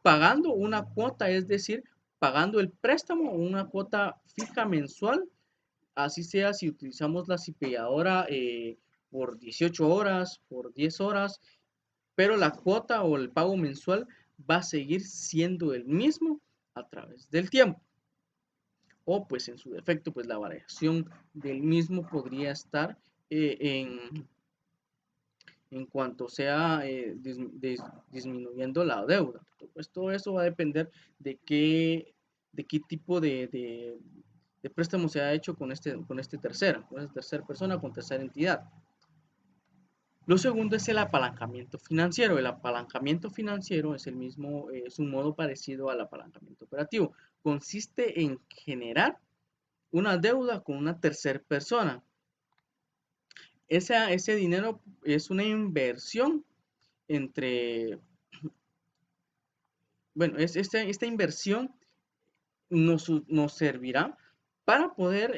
pagando una cuota, es decir, pagando el préstamo, una cuota fija mensual, así sea si utilizamos la cepilladora por 18 horas, por 10 horas, pero la cuota o el pago mensual va a seguir siendo el mismo a través del tiempo. O pues en su defecto, pues la variación del mismo podría estar en cuanto sea disminuyendo la deuda. Pues todo eso va a depender de qué tipo de préstamo se ha hecho con esta tercera persona, con tercera entidad. Lo segundo es el apalancamiento financiero. El apalancamiento financiero es el mismo, es un modo parecido al apalancamiento operativo. Consiste en generar una deuda con una tercera persona. Ese dinero es una inversión entre, bueno, esta inversión nos servirá para poder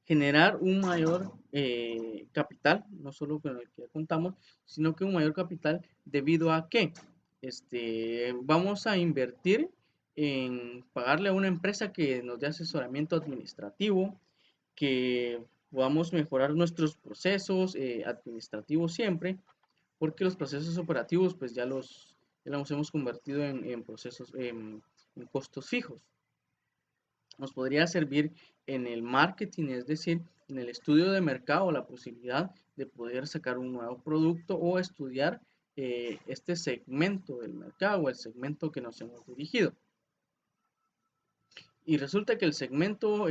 generar un mayor capital, no solo con el que contamos, sino que un mayor capital debido a que vamos a invertir en pagarle a una empresa que nos dé asesoramiento administrativo, que podamos mejorar nuestros procesos administrativos siempre, porque los procesos operativos pues ya los hemos convertido en procesos, en costos fijos. Nos podría servir en el marketing, es decir, en el estudio de mercado, la posibilidad de poder sacar un nuevo producto o estudiar este segmento del mercado o el segmento que nos hemos dirigido. Y resulta que el segmento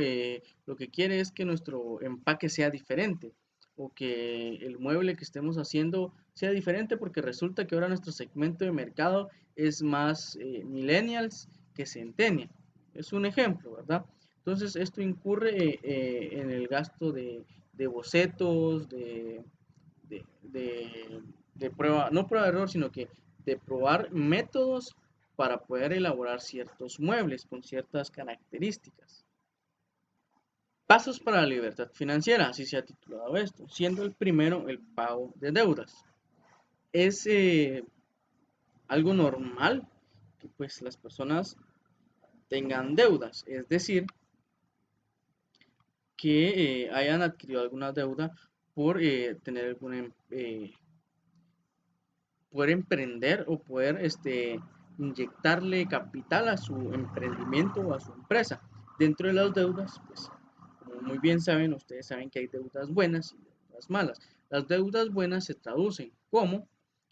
lo que quiere es que nuestro empaque sea diferente o que el mueble que estemos haciendo sea diferente porque resulta que ahora nuestro segmento de mercado es más millennials que centennials. Es un ejemplo, ¿verdad? Entonces esto incurre en el gasto de bocetos, de, de, de prueba, no prueba de error, sino que de probar métodos para poder elaborar ciertos muebles con ciertas características. Pasos para la libertad financiera, así se ha titulado esto, siendo el primero el pago de deudas. Es algo normal que pues las personas tengan deudas, es decir, que hayan adquirido alguna deuda por tener alguna poder emprender o poder inyectarle capital a su emprendimiento o a su empresa. Dentro de las deudas, pues como muy bien saben, ustedes saben que hay deudas buenas y deudas malas. Las deudas buenas se traducen como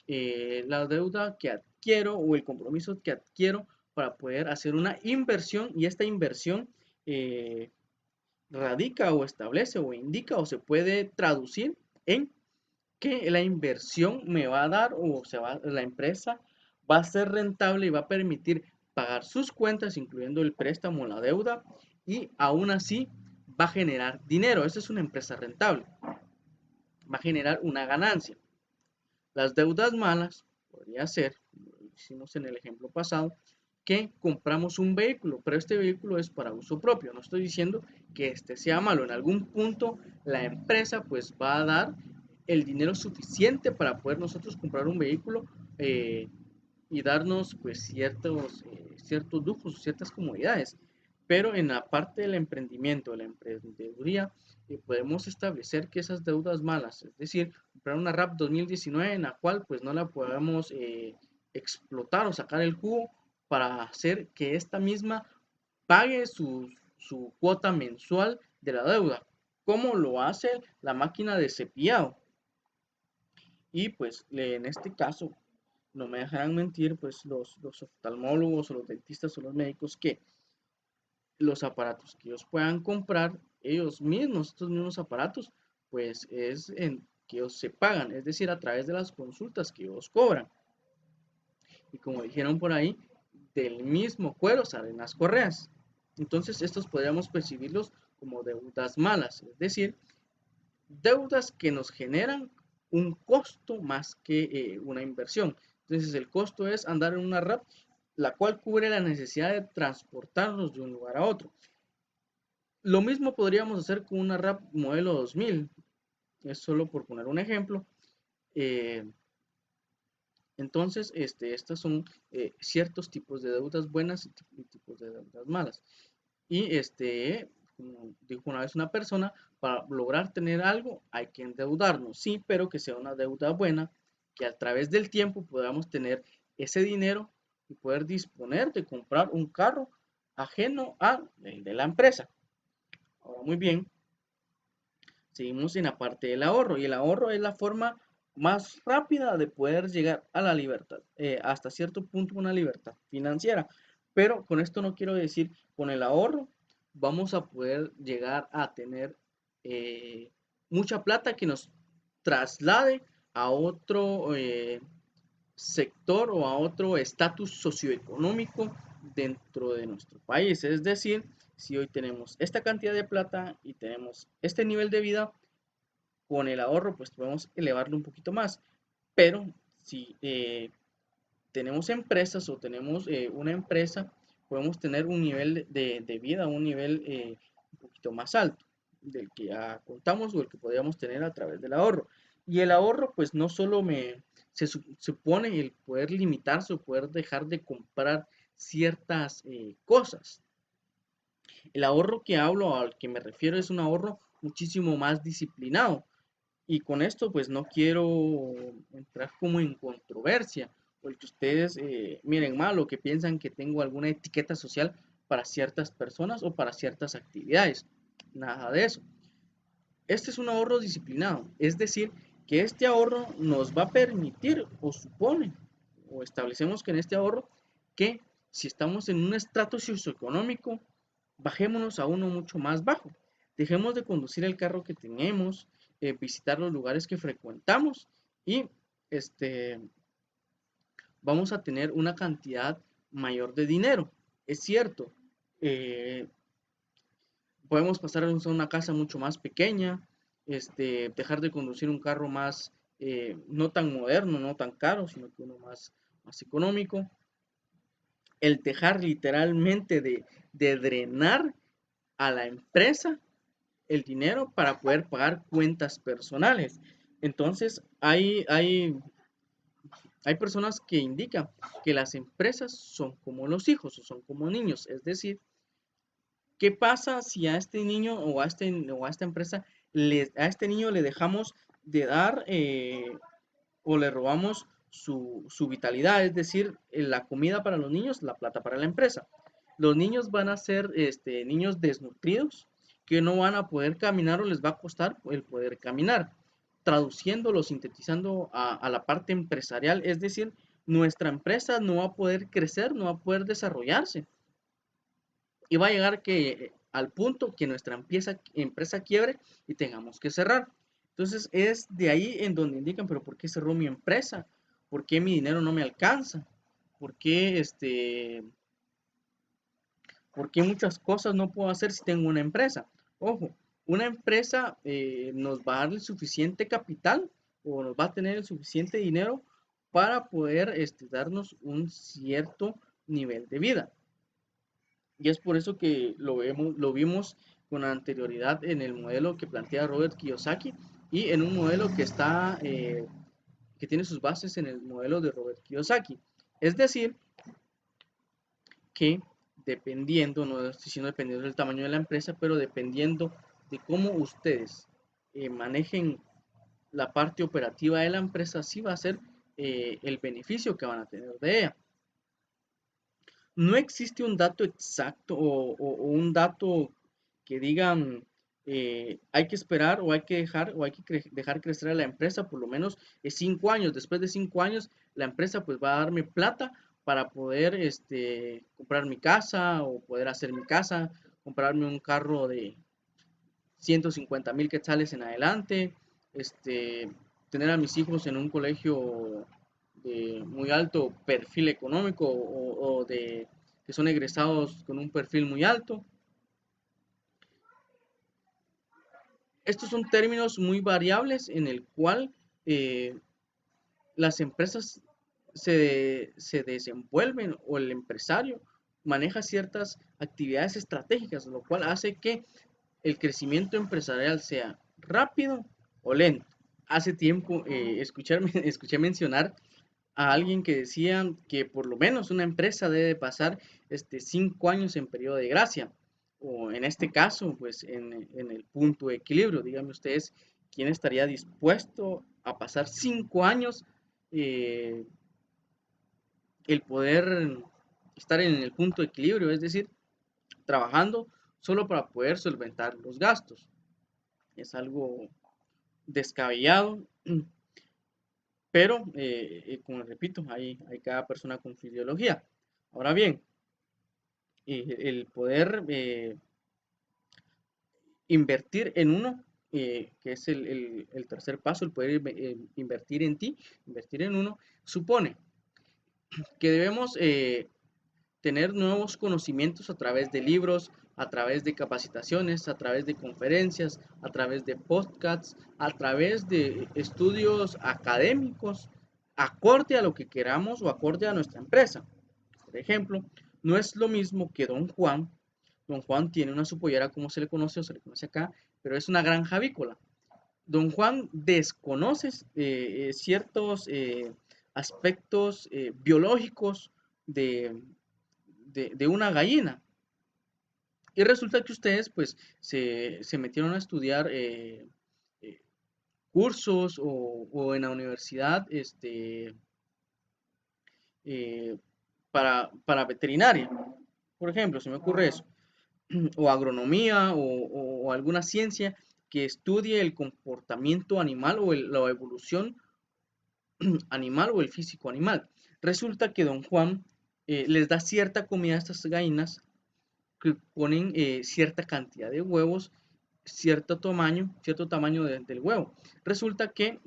la deuda que adquiero o el compromiso que adquiero para poder hacer una inversión y esta inversión radica o establece o indica o se puede traducir en que la inversión me va a dar o la empresa va a ser rentable y va a permitir pagar sus cuentas, incluyendo el préstamo, la deuda, y aún así va a generar dinero. Esa es una empresa rentable. Va a generar una ganancia. Las deudas malas podría ser, como lo hicimos en el ejemplo pasado, que compramos un vehículo, pero este vehículo es para uso propio. No estoy diciendo que este sea malo. En algún punto la empresa pues va a dar el dinero suficiente para poder nosotros comprar un vehículo y darnos pues ciertos lujos, ciertas comodidades. Pero en la parte del emprendimiento, de la emprendeduría, podemos establecer que esas deudas malas, es decir, comprar una RAP 2019 en la cual pues no la podamos explotar o sacar el jugo para hacer que esta misma pague su cuota mensual de la deuda, como lo hace la máquina de cepillado. Y pues en este caso, no me dejarán mentir, pues los oftalmólogos o los dentistas o los médicos que los aparatos que ellos puedan comprar, ellos mismos, estos mismos aparatos, pues es en que ellos se pagan, es decir, a través de las consultas que ellos cobran. Y como dijeron por ahí, del mismo cuero salen las correas. Entonces, estos podríamos percibirlos como deudas malas, es decir, deudas que nos generan un costo más que una inversión. Entonces, el costo es andar en una RAP, la cual cubre la necesidad de transportarnos de un lugar a otro. Lo mismo podríamos hacer con una RAP modelo 2000, es solo por poner un ejemplo. Eh, entonces, estos son ciertos tipos de deudas buenas y tipos de deudas malas. Y como dijo una vez una persona, para lograr tener algo hay que endeudarnos, sí, pero que sea una deuda buena, que a través del tiempo podamos tener ese dinero y poder disponer de comprar un carro ajeno a el de la empresa. Ahora, muy bien, seguimos en la parte del ahorro y el ahorro es la forma más rápida de poder llegar a la libertad, hasta cierto punto una libertad financiera. Pero con esto no quiero decir, con el ahorro vamos a poder llegar a tener eh, mucha plata que nos traslade a otro sector o a otro estatus socioeconómico dentro de nuestro país. Es decir, si hoy tenemos esta cantidad de plata y tenemos este nivel de vida, con el ahorro pues podemos elevarlo un poquito más. Pero si tenemos empresas o tenemos una empresa, podemos tener un nivel de vida, un nivel un poquito más alto del que ya contamos o el que podríamos tener a través del ahorro. Y el ahorro pues no solo se supone el poder limitarse o poder dejar de comprar ciertas cosas. El ahorro que hablo, al que me refiero, es un ahorro muchísimo más disciplinado. Y con esto, pues no quiero entrar como en controversia, porque ustedes miren mal o que piensan que tengo alguna etiqueta social para ciertas personas o para ciertas actividades. Nada de eso. Este es un ahorro disciplinado, es decir, que este ahorro nos va a permitir o supone o establecemos que en este ahorro que si estamos en un estrato socioeconómico, bajémonos a uno mucho más bajo. Dejemos de conducir el carro que tenemos, visitar los lugares que frecuentamos y este, vamos a tener una cantidad mayor de dinero. Es cierto, eh, podemos pasar a una casa mucho más pequeña, dejar de conducir un carro más, no tan moderno, no tan caro, sino que uno más económico. El dejar literalmente de drenar a la empresa el dinero para poder pagar cuentas personales. Entonces, hay personas que indican que las empresas son como los hijos o son como niños, es decir, ¿qué pasa si a este niño o a esta empresa, a este niño le dejamos de dar o le robamos su vitalidad? Es decir, la comida para los niños, la plata para la empresa. Los niños van a ser niños desnutridos que no van a poder caminar o les va a costar el poder caminar. Traduciéndolo, sintetizando a la parte empresarial, es decir, nuestra empresa no va a poder crecer, no va a poder desarrollarse y va a llegar al punto que nuestra empresa quiebre y tengamos que cerrar. Entonces es de ahí en donde indican, pero ¿por qué cerró mi empresa? ¿Por qué mi dinero no me alcanza? ¿Por qué, por qué muchas cosas no puedo hacer si tengo una empresa? Ojo, una empresa nos va a dar el suficiente capital o nos va a tener el suficiente dinero para poder darnos un cierto nivel de vida. Y es por eso que lo vimos con anterioridad en el modelo que plantea Robert Kiyosaki y en un modelo que tiene sus bases en el modelo de Robert Kiyosaki. Es decir, que dependiendo, no estoy diciendo dependiendo del tamaño de la empresa, pero dependiendo de cómo ustedes manejen la parte operativa de la empresa, sí va a ser el beneficio que van a tener de ella. No existe un dato exacto o un dato que digan hay que esperar o hay que dejar crecer a la empresa por lo menos 5 años. Después de 5 años, la empresa pues va a darme plata para poder comprar mi casa o poder hacer mi casa, comprarme un carro de 150,000 quetzales en adelante, tener a mis hijos en un colegio de muy alto perfil económico o de que son egresados con un perfil muy alto. Estos son términos muy variables en el cual eh, las empresas se desenvuelven o el empresario maneja ciertas actividades estratégicas, lo cual hace que el crecimiento empresarial sea rápido o lento. Hace tiempo escuché mencionar a alguien que decía que por lo menos una empresa debe pasar 5 años en periodo de gracia, o en este caso, pues en el punto de equilibrio. Díganme ustedes, ¿quién estaría dispuesto a pasar 5 años eh, el poder estar en el punto de equilibrio, es decir, trabajando solo para poder solventar los gastos? Es algo descabellado, pero como repito, hay cada persona con su ideología. Ahora bien, el poder invertir en uno, que es el tercer paso, el poder invertir en ti, invertir en uno, supone que debemos tener nuevos conocimientos a través de libros, a través de capacitaciones, a través de conferencias, a través de podcasts, a través de estudios académicos, acorde a lo que queramos o acorde a nuestra empresa. Por ejemplo, no es lo mismo que Don Juan. Don Juan tiene una supollera, como se le conoce o se le conoce acá, pero es una granja avícola. Don Juan desconoce ciertos aspectos biológicos de, de una gallina. Y resulta que ustedes pues se metieron a estudiar eh, cursos o en la universidad eh, para veterinaria. Por ejemplo, se me ocurre eso. O agronomía o alguna ciencia que estudie el comportamiento animal o la evolución animal o el físico animal. Resulta que don Juan les da cierta comida a estas gallinas que ponen cierta cantidad de huevos, cierto tamaño del huevo. Resulta que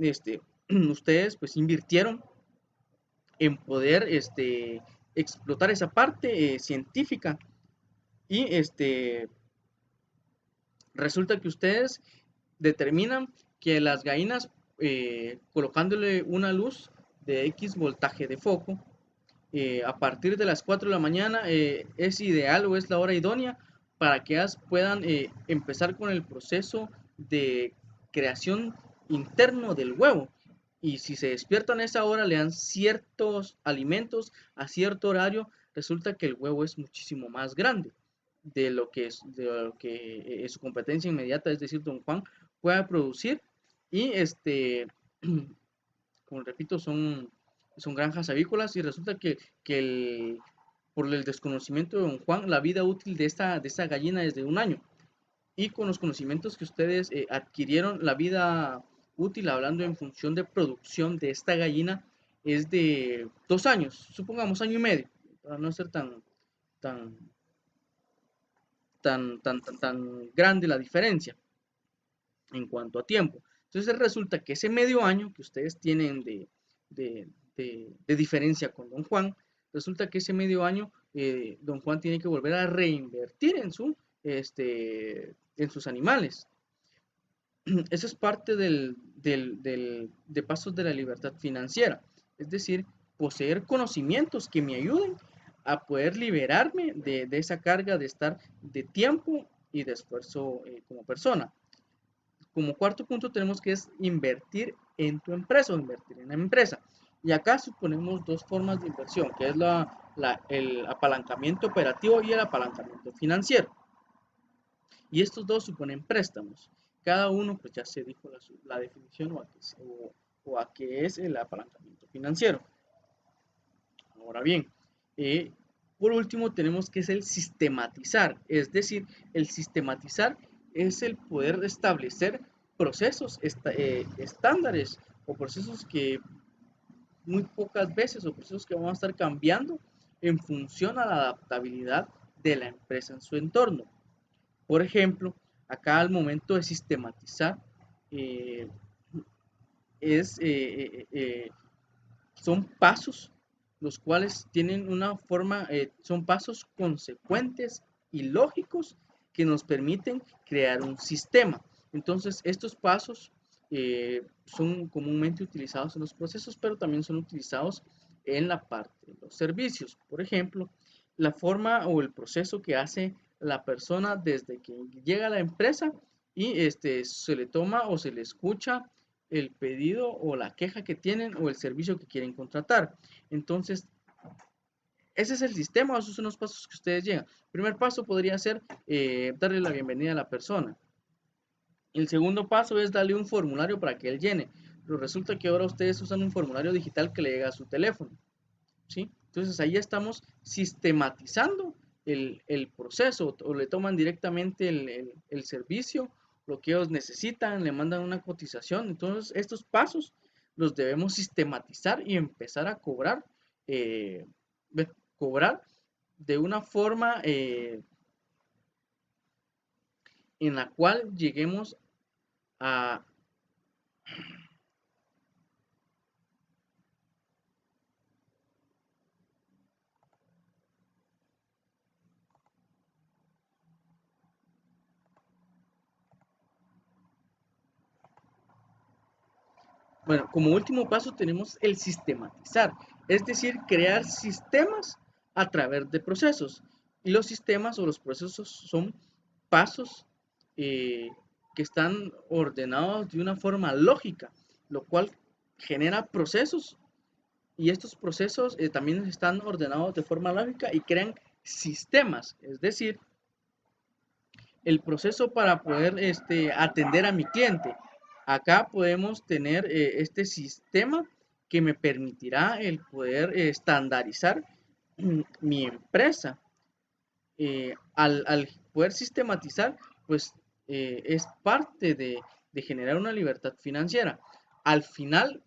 ustedes pues invirtieron en poder explotar esa parte científica y resulta que ustedes determinan que las gallinas colocándole una luz de X voltaje de foco a partir de las 4 de la mañana es ideal o es la hora idónea para que ellas puedan empezar con el proceso de creación interno del huevo. Y si se despiertan a esa hora, le dan ciertos alimentos a cierto horario, resulta que el huevo es muchísimo más grande de lo que su competencia inmediata, es decir, don Juan, pueda producir. Y como repito, son granjas avícolas y resulta que por el desconocimiento de don Juan, la vida útil de esta gallina es de 1 año. Y con los conocimientos que ustedes adquirieron, la vida útil, hablando en función de producción de esta gallina, es de 2 años, supongamos año y medio, para no ser tan, tan grande la diferencia en cuanto a tiempo. Entonces resulta que ese medio año que ustedes tienen de, de diferencia con don Juan, resulta que ese medio año don Juan tiene que volver a reinvertir en sus animales. Eso es parte de pasos de la libertad financiera, es decir, poseer conocimientos que me ayuden a poder liberarme de esa carga de estar de tiempo y de esfuerzo como persona. Como cuarto punto tenemos que es invertir en tu empresa o invertir en la empresa. Y acá suponemos dos formas de inversión, que es el apalancamiento operativo y el apalancamiento financiero. Y estos dos suponen préstamos. Cada uno, pues ya se dijo la definición o a qué es el apalancamiento financiero. Ahora bien, eh, por último tenemos que es el sistematizar, es decir, el sistematizar es el poder establecer procesos estándares o procesos que muy pocas veces o procesos que van a estar cambiando en función a la adaptabilidad de la empresa en su entorno. Por ejemplo, acá al momento de sistematizar eh, es son pasos los cuales tienen una forma, son pasos consecuentes y lógicos que nos permiten crear un sistema. Entonces, estos pasos son comúnmente utilizados en los procesos, pero también son utilizados en la parte de los servicios. Por ejemplo, la forma o el proceso que hace la persona desde que llega a la empresa y se le toma o se le escucha el pedido o la queja que tienen o el servicio que quieren contratar. Entonces, ese es el sistema, esos son los pasos que ustedes llegan. El primer paso podría ser darle la bienvenida a la persona. El segundo paso es darle un formulario para que él llene. Pero resulta que ahora ustedes usan un formulario digital que le llega a su teléfono. ¿Sí? Entonces ahí estamos sistematizando el proceso o le toman directamente el servicio, lo que ellos necesitan, le mandan una cotización. Entonces estos pasos los debemos sistematizar y empezar a eh, cobrar de una forma en la cual lleguemos a, bueno, como último paso tenemos el sistematizar, es decir, crear sistemas a través de procesos. Y los sistemas o los procesos son pasos eh, que están ordenados de una forma lógica, lo cual genera procesos y estos procesos también están ordenados de forma lógica y crean sistemas, es decir, el proceso para poder atender a mi cliente. Acá podemos tener este sistema que me permitirá el poder estandarizar mi empresa. Al poder sistematizar, pues es parte de generar una libertad financiera. Al final,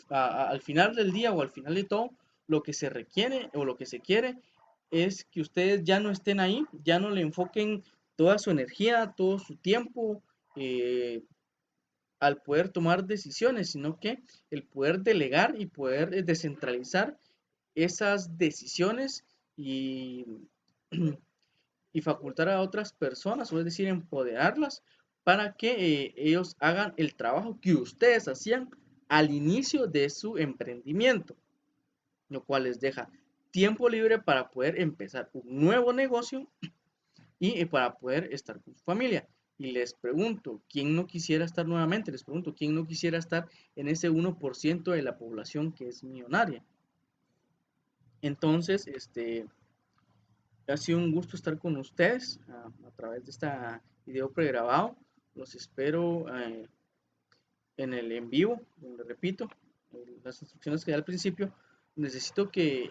al final del día o al final de todo, lo que se requiere o lo que se quiere es que ustedes ya no estén ahí, ya no le enfoquen toda su energía, todo su tiempo al poder tomar decisiones, sino que el poder delegar y poder descentralizar esas decisiones y y facultar a otras personas, o es decir, empoderarlas para que ellos hagan el trabajo que ustedes hacían al inicio de su emprendimiento, lo cual les deja tiempo libre para poder empezar un nuevo negocio y para poder estar con su familia. Y les pregunto, ¿quién no quisiera estar nuevamente? Les pregunto, ¿quién no quisiera estar en ese 1% de la población que es millonaria? Entonces, ha sido un gusto estar con ustedes a través de este video pregrabado. Los espero en el en vivo, donde repito, las instrucciones que di al principio. Necesito que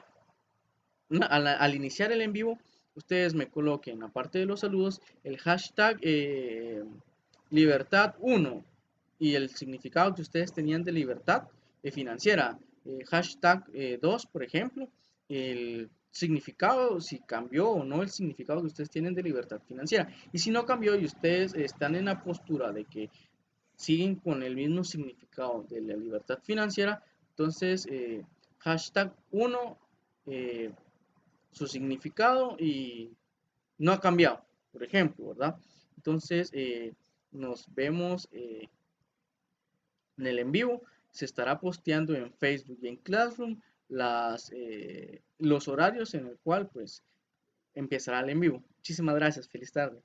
al iniciar el en vivo, ustedes me coloquen, aparte de los saludos, el hashtag libertad 1 y el significado que ustedes tenían de libertad financiera. Hashtag 2, por ejemplo, el significado, si cambió o no el significado que ustedes tienen de libertad financiera. Y si no cambió y ustedes están en la postura de que siguen con el mismo significado de la libertad financiera, entonces hashtag 1 su significado y no ha cambiado, por ejemplo, ¿verdad? Entonces, nos vemos en el en vivo. Se estará posteando en Facebook y en Classroom. los horarios en el cual pues empezará el en vivo. Muchísimas gracias, feliz tarde.